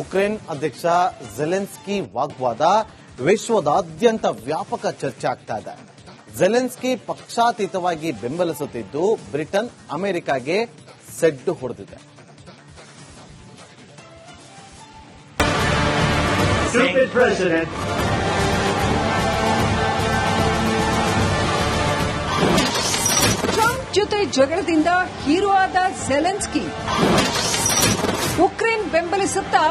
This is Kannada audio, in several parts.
ಉಕ್ರೇನ್ ಅಧ್ಯಕ್ಷ ಝೆಲೆನ್ಸ್ಕಿ ವಾಗ್ವಾದ ವಿಶ್ವದಾದ್ಯಂತ ವ್ಯಾಪಕ ಚರ್ಚೆ ಆಗ್ತಾ ಇದೆ. ಝೆಲೆನ್ಸ್ಕಿ ಪಕ್ಷಾತೀತವಾಗಿ ಬೆಂಬಲಿಸುತ್ತಿದ್ದು ಬ್ರಿಟನ್ ಅಮೆರಿಕಾಗೆ ಸೆಡ್ಡು ಹೊಡೆದಿದೆ. ಟ್ರಂಪ್ ಜೊತೆ ಜಗಳದಿಂದ ಹೀರೋ ಆದ ಝೆಲೆನ್ಸ್ಕಿ, ಉಕ್ರೇನ್ ಬೆಂಬಲಿಸುತ್ತಾ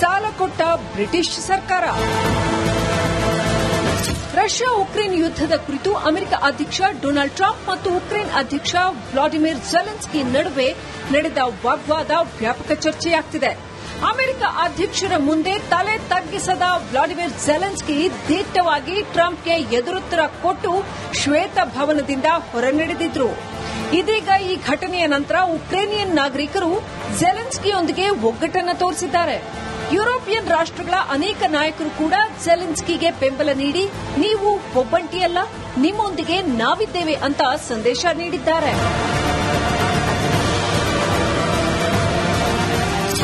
ಸಾಲ ಕೊಟ್ಟ ಬ್ರಿಟಿಷ್ ಸರ್ಕಾರ. ರಷ್ಯಾ ಉಕ್ರೇನ್ ಯುದ್ದದ ಕುರಿತು ಅಮೆರಿಕ ಅಧ್ಯಕ್ಷ ಡೊನಾಲ್ಡ್ ಟ್ರಂಪ್ ಮತ್ತು ಉಕ್ರೇನ್ ಅಧ್ಯಕ್ಷ ವ್ಲಾಡಿಮಿರ್ ಝೆಲೆನ್ಸ್ಕಿ ನಡುವೆ ನಡೆದ ವಾಗ್ವಾದ ವ್ಯಾಪಕ ಚರ್ಚೆಯಾಗುತ್ತಿದೆ. ಅಮೆರಿಕ ಅಧ್ಯಕ್ಷರ ಮುಂದೆ ತಲೆ ತಗ್ಗಿಸದ ವ್ಲಾಡಿಮಿರ್ ಝೆಲೆನ್ಸ್ಕಿ ದಿಟ್ಟವಾಗಿ ಟ್ರಂಪ್ಗೆ ಎದುರುತ್ತರ ಕೊಟ್ಟು ಶ್ವೇತಭವನದಿಂದ ಹೊರನಡೆದಿದ್ರು. ಇದೀಗ ಈ ಘಟನೆಯ ನಂತರ ಉಕ್ರೇನಿಯನ್ ನಾಗರಿಕರು ಝೆಲೆನ್ಸ್ಕಿಯೊಂದಿಗೆ ಒಗ್ಗಟ್ಟನ್ನು ತೋರಿಸಿದ್ದಾರೆ. ಯುರೋಪಿಯನ್ ರಾಷ್ಟ್ರಗಳ ಅನೇಕ ನಾಯಕರು ಕೂಡ ಝೆಲೆನ್ಸ್ಕಿಗೆ ಬೆಂಬಲ ನೀಡಿ ನೀವು ಒಬ್ಬಂಟಿಯಲ್ಲ, ನಿಮ್ಮೊಂದಿಗೆ ನಾವಿದ್ದೇವೆ ಅಂತ ಸಂದೇಶ ನೀಡಿದ್ದಾರೆ.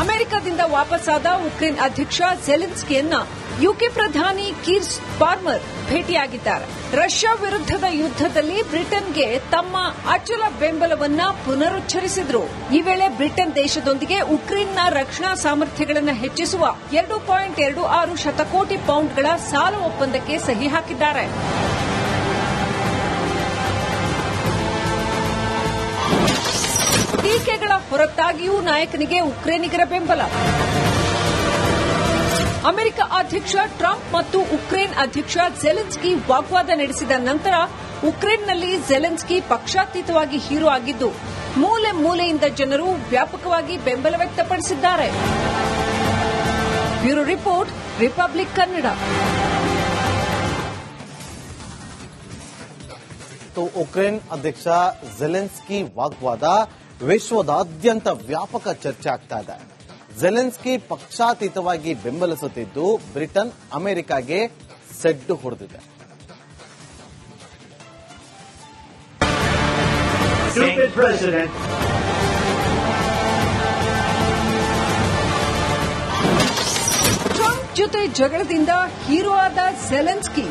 ಅಮೆರಿಕದಿಂದ ವಾಪಸ್ಸಾದ ಉಕ್ರೇನ್ ಅಧ್ಯಕ್ಷ ಝೆಲೆನ್ಸ್ಕಿಯನ್ನ ಯುಕೆ ಪ್ರಧಾನಿ ಕೀರ್ ಸ್ಟಾರ್ಮರ್ ಭೇಟಿಯಾಗಿದ್ದಾರೆ. ರಷ್ಯಾ ವಿರುದ್ದದ ಯುದ್ದದಲ್ಲಿ ಬ್ರಿಟನ್ಗೆ ತಮ್ಮ ಅಚಲ ಬೆಂಬಲವನ್ನ ಪುನರುಚ್ಚರಿಸಿದ್ರು. ಈ ವೇಳೆ ಬ್ರಿಟನ್ ದೇಶದೊಂದಿಗೆ ಉಕ್ರೇನ್ನ ರಕ್ಷಣಾ ಸಾಮರ್ಥ್ಯಗಳನ್ನು ಹೆಚ್ಚಿಸುವ 2.26 ಶತಕೋಟಿ ಪೌಂಡ್ಗಳ ಸಾಲ ಒಪ್ಪಂದಕ್ಕೆ ಸಹಿ ಹಾಕಿದ್ದಾರೆ. ಟೀಕೆಗಳ ಹೊರತಾಗಿಯೂ ನಾಯಕನಿಗೆ ಉಕ್ರೇನಿಗರ ಬೆಂಬಲ. ಅಮೆರಿಕ ಅಧ್ಯಕ್ಷ ಟ್ರಂಪ್ ಮತ್ತು ಉಕ್ರೇನ್ ಅಧ್ಯಕ್ಷ ಝೆಲೆನ್ಸ್ಕಿ ವಾಗ್ವಾದ ನಡೆಸಿದ ನಂತರ ಉಕ್ರೇನ್ನಲ್ಲಿ ಝೆಲೆನ್ಸ್ಕಿ ಪಕ್ಷಾತೀತವಾಗಿ ಹೀರೋ ಆಗಿದ್ದು ಮೂಲೆ ಮೂಲೆಯಿಂದ ಜನರು ವ್ಯಾಪಕವಾಗಿ ಬೆಂಬಲ ವ್ಯಕ್ತಪಡಿಸಿದ್ದಾರೆ. Bureau report, republic Kannada. Ukraine ಅಧ್ಯಕ್ಷ ಝೆಲೆನ್ಸ್ಕಿ ವಾಗ್ವಾದ ವಿಶ್ವದಾದ್ಯಂತ ವ್ಯಾಪಕ ಚರ್ಚೆ ಆಗ್ತಾ ಇದೆ. ಝೆಲೆನ್ಸ್ಕಿ ಪಕ್ಷಾತೀತವಾಗಿ ಬೆಂಬಲಿಸುತ್ತಿದ್ದು ಬ್ರಿಟನ್ ಅಮೆರಿಕಾಗೆ ಸೆಡ್ಡು ಹೊಡೆದಿದೆ. ಟ್ರಂಪ್ ಜೊತೆ ಜಗಳದಿಂದ ಹೀರೋ ಆದ ಝೆಲೆನ್ಸ್ಕಿ,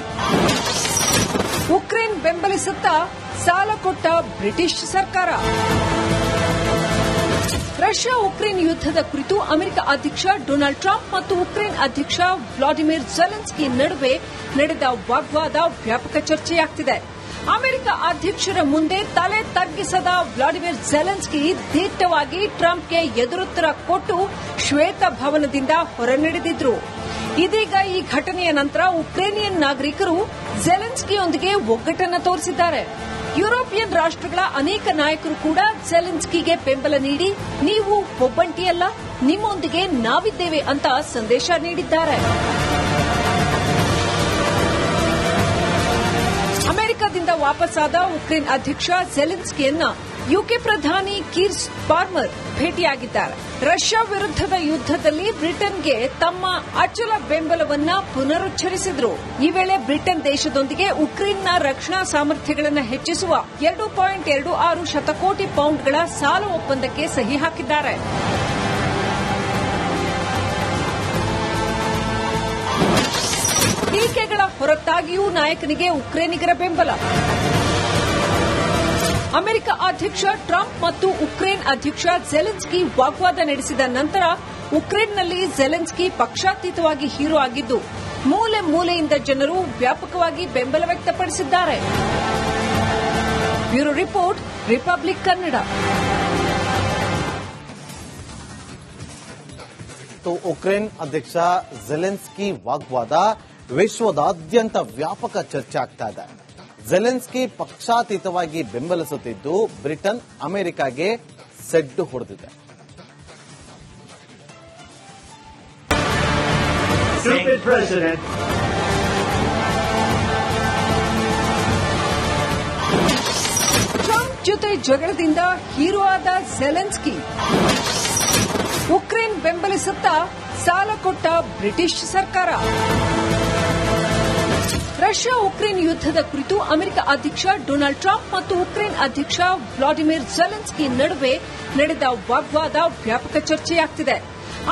ಉಕ್ರೇನ್ ಬೆಂಬಲಿಸುತ್ತಾ ಸಾಲ ಕೊಟ್ಟ ಬ್ರಿಟಿಷ್ ಸರ್ಕಾರ. ರಷ್ಯಾ ಉಕ್ರೇನ್ ಯುದ್ದದ ಕುರಿತು ಅಮೆರಿಕ ಅಧ್ಯಕ್ಷ ಡೊನಾಲ್ಡ್ ಟ್ರಂಪ್ ಮತ್ತು ಉಕ್ರೇನ್ ಅಧ್ಯಕ್ಷ ವ್ಲಾಡಿಮಿರ್ ಝೆಲೆನ್ಸ್ಕಿ ನಡುವೆ ನಡೆದ ವಾಗ್ವಾದ ವ್ಯಾಪಕ ಚರ್ಚೆಯಾಗುತ್ತಿದೆ. ಅಮೆರಿಕ ಅಧ್ಯಕ್ಷರ ಮುಂದೆ ತಲೆ ತಗ್ಗಿಸದ ವ್ಲಾಡಿಮಿರ್ ಝೆಲೆನ್ಸ್ಕಿ ದಿಟ್ಟವಾಗಿ ಟ್ರಂಪ್ಗೆ ಎದುರುತ್ತರ ಕೊಟ್ಟು ಶ್ವೇತಭವನದಿಂದ ಹೊರನಡೆದಿದ್ರು. ಇದೀಗ ಈ ಘಟನೆಯ ನಂತರ ಉಕ್ರೇನಿಯನ್ ನಾಗರಿಕರು ಝೆಲೆನ್ಸ್ಕಿಯೊಂದಿಗೆ ಒಗ್ಗಟ್ಟನ್ನು ತೋರಿಸಿದ್ದಾರೆ. ಯುರೋಪಿಯನ್ ರಾಷ್ಟ್ರಗಳ ಅನೇಕ ನಾಯಕರು ಕೂಡ ಝೆಲೆನ್ಸ್ಕಿಗೆ ಬೆಂಬಲ ನೀಡಿ ನೀವು ಒಬ್ಬಂಟಿಯಲ್ಲ, ನಿಮ್ಮೊಂದಿಗೆ ನಾವಿದ್ದೇವೆ ಅಂತ ಸಂದೇಶ ನೀಡಿದ್ದಾರೆ. ಅಮೆರಿಕದಿಂದ ವಾಪಸ್ಸಾದ ಉಕ್ರೇನ್ ಅಧ್ಯಕ್ಷ ಝೆಲೆನ್ಸ್ಕಿಯನ್ನ ಯುಕೆ ಪ್ರಧಾನಿ ಕೀರ್ ಸ್ಟಾರ್ಮರ್ ಭೇಟಿಯಾಗಿದ್ದಾರೆ. ರಷ್ಯಾ ವಿರುದ್ದದ ಯುದ್ದದಲ್ಲಿ ಬ್ರಿಟನ್ಗೆ ತಮ್ಮ ಅಚಲ ಬೆಂಬಲವನ್ನ ಪುನರುಚ್ಚರಿಸಿದ್ರು. ಈ ವೇಳೆ ಬ್ರಿಟನ್ ದೇಶದೊಂದಿಗೆ ಉಕ್ರೇನ್ನ ರಕ್ಷಣಾ ಸಾಮರ್ಥ್ಯಗಳನ್ನು ಹೆಚ್ಚಿಸುವ 2.26 ಶತಕೋಟಿ ಪೌಂಡ್ಗಳ ಸಾಲ ಒಪ್ಪಂದಕ್ಕೆ ಸಹಿ ಹಾಕಿದ್ದಾರೆ. ಟೀಕೆಗಳ ಹೊರತಾಗಿಯೂ ನಾಯಕನಿಗೆ ಉಕ್ರೇನಿಗರ ಬೆಂಬಲ. ಅಮೆರಿಕ ಅಧ್ಯಕ್ಷ ಟ್ರಂಪ್ ಮತ್ತು ಉಕ್ರೇನ್ ಅಧ್ಯಕ್ಷ ಝೆಲೆನ್ಸ್ಕಿ ವಾಗ್ವಾದ ನಡೆಸಿದ ನಂತರ ಉಕ್ರೇನ್ನಲ್ಲಿ ಝೆಲೆನ್ಸ್ಕಿ ಪಕ್ಷಾತೀತವಾಗಿ ಹೀರೋ ಆಗಿದ್ದು ಮೂಲೆ ಮೂಲೆಯಿಂದ ಜನರು ವ್ಯಾಪಕವಾಗಿ ಬೆಂಬಲ ವ್ಯಕ್ತಪಡಿಸಿದ್ದಾರೆ. Bureau report, republic Kannada. Ukraine ಅಧ್ಯಕ್ಷ ಝೆಲೆನ್ಸ್ಕಿ ವಾಗ್ವಾದ ವಿಶ್ವದಾದ್ಯಂತ ವ್ಯಾಪಕ ಚರ್ಚೆ ಆಗ್ತಾ ಇದೆ. ಝೆಲೆನ್ಸ್ಕಿ ಪಕ್ಷಾತೀತವಾಗಿ ಬೆಂಬಲಿಸುತ್ತಿದ್ದು ಬ್ರಿಟನ್ ಅಮೆರಿಕಾಗೆ ಸೆಡ್ಡು ಹೊಡೆದಿದೆ. ಟ್ರಂಪ್ ಜೊತೆ ಜಗಳದಿಂದ ಹೀರೋ ಆದ ಝೆಲೆನ್ಸ್ಕಿ, ಉಕ್ರೇನ್ ಬೆಂಬಲಿಸುತ್ತಾ ಸಾಲ ಕೊಟ್ಟ ಬ್ರಿಟಿಷ್ ಸರ್ಕಾರ. ರಷ್ಯಾ ಉಕ್ರೇನ್ ಯುದ್ದದ ಕುರಿತು ಅಮೆರಿಕ ಅಧ್ಯಕ್ಷ ಡೊನಾಲ್ಡ್ ಟ್ರಂಪ್ ಮತ್ತು ಉಕ್ರೇನ್ ಅಧ್ಯಕ್ಷ ವ್ಲಾಡಿಮಿರ್ ಝೆಲೆನ್ಸ್ಕಿ ನಡುವೆ ನಡೆದ ವಾಗ್ವಾದ ವ್ಯಾಪಕ ಚರ್ಚೆಯಾಗುತ್ತಿದೆ.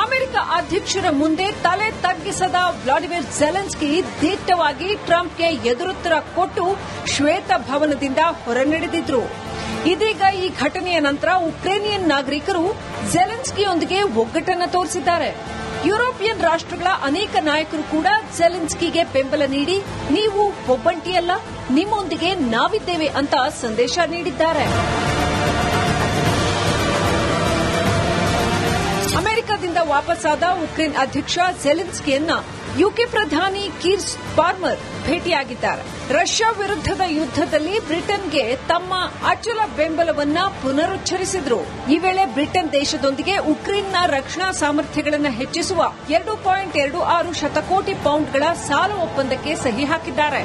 ಅಮೆರಿಕ ಅಧ್ಯಕ್ಷರ ಮುಂದೆ ತಲೆ ತಗ್ಗಿಸದ ವ್ಲಾಡಿಮಿರ್ ಝೆಲೆನ್ಸ್ಕಿ ದಿಟ್ಟವಾಗಿ ಟ್ರಂಪ್ಗೆ ಎದುರುತ್ತರ ಕೊಟ್ಟು ಶ್ವೇತಭವನದಿಂದ ಹೊರನಡೆದಿದ್ರು. ಇದೀಗ ಈ ಘಟನೆಯ ನಂತರ ಉಕ್ರೇನಿಯನ್ ನಾಗರಿಕರು ಝೆಲೆನ್ಸ್ಕಿಯೊಂದಿಗೆ ಒಗ್ಗಟ್ಟನ್ನು ತೋರಿಸಿದ್ದಾರೆ. ಯುರೋಪಿಯನ್ ರಾಷ್ಟ್ರಗಳ ಅನೇಕ ನಾಯಕರು ಕೂಡ ಝೆಲೆನ್ಸ್ಕಿಗೆ ಬೆಂಬಲ ನೀಡಿ ನೀವು ಒಬ್ಬಂಟಿಯಲ್ಲ, ನಿಮ್ಮೊಂದಿಗೆ ನಾವಿದ್ದೇವೆ ಅಂತ ಸಂದೇಶ ನೀಡಿದ್ದಾರೆ. ಅಮೆರಿಕದಿಂದ ವಾಪಸ್ಸಾದ ಉಕ್ರೇನ್ ಅಧ್ಯಕ್ಷ ಝೆಲೆನ್ಸ್ಕಿಯನ್ನ ಯುಕೆ ಪ್ರಧಾನಿ ಕೀರ್ ಸ್ಟಾರ್ಮರ್ ಭೇಟಿಯಾಗಿದ್ದಾರೆ. ರಷ್ಯಾ ವಿರುದ್ಧದ ಯುದ್ದದಲ್ಲಿ ಬ್ರಿಟನ್ಗೆ ತಮ್ಮ ಅಚಲ ಬೆಂಬಲವನ್ನ ಪುನರುಚ್ಚರಿಸಿದ್ರು. ಈ ವೇಳೆ ಬ್ರಿಟನ್ ದೇಶದೊಂದಿಗೆ ಉಕ್ರೇನ್ನ ರಕ್ಷಣಾ ಸಾಮರ್ಥ್ಯಗಳನ್ನು ಹೆಚ್ಚಿಸುವ 2.26 ಶತಕೋಟಿ ಪೌಂಡ್ಗಳ ಸಾಲ ಒಪ್ಪಂದಕ್ಕೆ ಸಹಿ ಹಾಕಿದ್ದಾರೆ.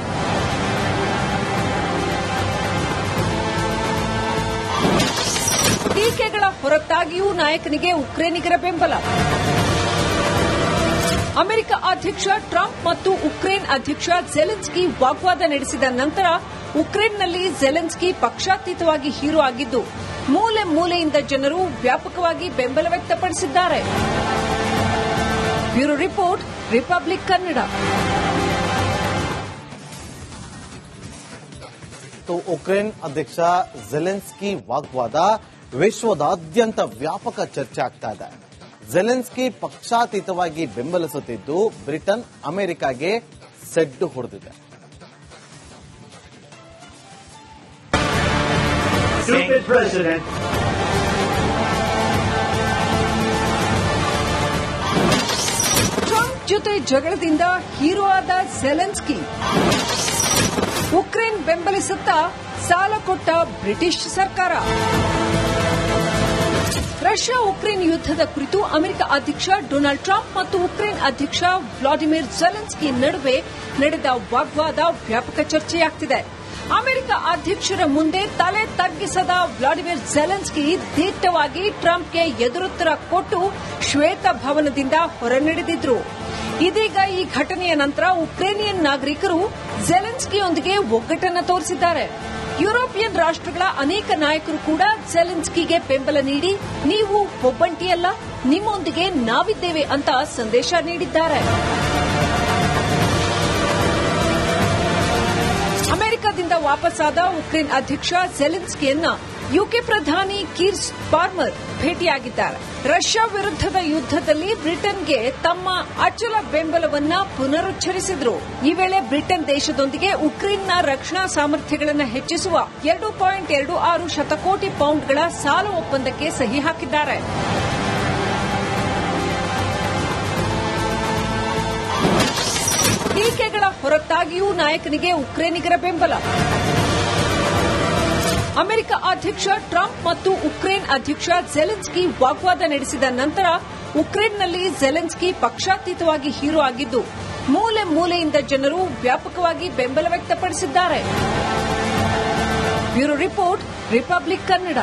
ಟೀಕೆಗಳ ಹೊರತಾಗಿಯೂ ನಾಯಕನಿಗೆ ಉಕ್ರೇನಿಗರ ಬೆಂಬಲ. ಅಮೆರಿಕ ಅಧ್ಯಕ್ಷ ಟ್ರಂಪ್ ಮತ್ತು ಉಕ್ರೇನ್ ಅಧ್ಯಕ್ಷ ಝೆಲೆನ್ಸ್ಕಿ ವಾಗ್ವಾದ ನಡೆಸಿದ ನಂತರ ಉಕ್ರೇನ್ನಲ್ಲಿ ಝೆಲೆನ್ಸ್ಕಿ ಪಕ್ಷಾತೀತವಾಗಿ ಹೀರೋ ಆಗಿದ್ದು, ಮೂಲೆ ಮೂಲೆಯಿಂದ ಜನರು ವ್ಯಾಪಕವಾಗಿ ಬೆಂಬಲ ವ್ಯಕ್ತಪಡಿಸಿದ್ದಾರೆ. Bureau report, republic Kannada. Ukraine ಅಧ್ಯಕ್ಷ ಝೆಲೆನ್ಸ್ಕಿ ವಾಗ್ವಾದ ವಿಶ್ವದಾದ್ಯಂತ ವ್ಯಾಪಕ ಚರ್ಚೆ ಆಗ್ತಾ ಇದೆ. ಝೆಲೆನ್ಸ್ಕಿ ಪಕ್ಷಾತೀತವಾಗಿ ಬೆಂಬಲಿಸುತ್ತಿದ್ದು ಬ್ರಿಟನ್ ಅಮೆರಿಕಾಗೆ ಸೆಡ್ಡು ಹೊಡೆದಿದೆ. ಟ್ರಂಪ್ ಜೊತೆ ಜಗಳದಿಂದ ಹೀರೋ ಆದ ಝೆಲೆನ್ಸ್ಕಿ, ಉಕ್ರೇನ್ ಬೆಂಬಲಿಸುತ್ತಾ ಸಾಲ ಕೊಟ್ಟ ಬ್ರಿಟಿಷ್ ಸರ್ಕಾರ. ರಷ್ಯಾ ಉಕ್ರೇನ್ ಯುದ್ದದ ಕುರಿತು ಅಮೆರಿಕ ಅಧ್ಯಕ್ಷ ಡೊನಾಲ್ಡ್ ಟ್ರಂಪ್ ಮತ್ತು ಉಕ್ರೇನ್ ಅಧ್ಯಕ್ಷ ವ್ಲಾಡಿಮಿರ್ ಝೆಲೆನ್ಸ್ಕಿ ನಡುವೆ ನಡೆದ ವಾಗ್ವಾದ ವ್ಯಾಪಕ ಚರ್ಚೆಯಾಗ್ತಿದೆ. ಅಮೆರಿಕ ಅಧ್ಯಕ್ಷರ ಮುಂದೆ ತಲೆ ತಗ್ಗಿಸದ ವ್ಲಾಡಿಮಿರ್ ಝೆಲೆನ್ಸ್ಕಿ ದಿಟ್ಟವಾಗಿ ಟ್ರಂಪ್ಗೆ ಎದುರುತ್ತರ ಕೊಟ್ಟು ಶ್ವೇತಭವನದಿಂದ ಹೊರನಡೆದಿದ್ರು. ಇದೀಗ ಈ ಘಟನೆಯ ನಂತರ ಉಕ್ರೇನಿಯನ್ ನಾಗರಿಕರು ಝೆಲೆನ್ಸ್ಕಿಯೊಂದಿಗೆ ಒಗ್ಗಟ್ಟನ್ನು ತೋರಿಸಿದ್ದಾರೆ. ಯುರೋಪಿಯನ್ ರಾಷ್ಟ್ರಗಳ ಅನೇಕ ನಾಯಕರು ಕೂಡ ಝೆಲೆನ್ಸ್ಕಿಗೆ ಬೆಂಬಲ ನೀಡಿ ನೀವು ಒಬ್ಬಂಟಿಯಲ್ಲ, ನಿಮ್ಮೊಂದಿಗೆ ನಾವಿದ್ದೇವೆ ಅಂತ ಸಂದೇಶ ನೀಡಿದ್ದಾರೆ. ಅಮೆರಿಕದಿಂದ ವಾಪಸ್ಸಾದ ಉಕ್ರೇನ್ ಅಧ್ಯಕ್ಷ ಝೆಲೆನ್ಸ್ಕಿಯನ್ನ ಯುಕೆ ಪ್ರಧಾನಿ ಕೀರ್ ಸ್ಟಾರ್ಮರ್ ಭೇಟಿಯಾಗಿದ್ದಾರೆ. ರಷ್ಯಾ ವಿರುದ್ಧದ ಯುದ್ದದಲ್ಲಿ ಬ್ರಿಟನ್ಗೆ ತಮ್ಮ ಅಚಲ ಬೆಂಬಲವನ್ನ ಪುನರುಚ್ಚರಿಸಿದ್ರು. ಈ ವೇಳೆ ಬ್ರಿಟನ್ ದೇಶದೊಂದಿಗೆ ಉಕ್ರೇನ್ನ ರಕ್ಷಣಾ ಸಾಮರ್ಥ್ಯಗಳನ್ನು ಹೆಚ್ಚಿಸುವ 2.26 ಶತಕೋಟಿ ಪೌಂಡ್ಗಳ ಸಾಲ ಒಪ್ಪಂದಕ್ಕೆ ಸಹಿ ಹಾಕಿದ್ದಾರೆ. ಟೀಕೆಗಳ ಹೊರತಾಗಿಯೂ ನಾಯಕನಿಗೆ ಉಕ್ರೇನಿಗರ ಬೆಂಬಲ. ಅಮೆರಿಕ ಅಧ್ಯಕ್ಷ ಟ್ರಂಪ್ ಮತ್ತು ಉಕ್ರೇನ್ ಅಧ್ಯಕ್ಷ ಝೆಲೆನ್ಸ್ಕಿ ವಾಗ್ವಾದ ನಡೆಸಿದ ನಂತರ ಉಕ್ರೇನ್ನಲ್ಲಿ ಝೆಲೆನ್ಸ್ಕಿ ಪಕ್ಷಾತೀತವಾಗಿ ಹೀರೋ ಆಗಿದ್ದು, ಮೂಲೆ ಮೂಲೆಯಿಂದ ಜನರು ವ್ಯಾಪಕವಾಗಿ ಬೆಂಬಲ ವ್ಯಕ್ತಪಡಿಸಿದ್ದಾರೆ. Bureau report, republic Kannada.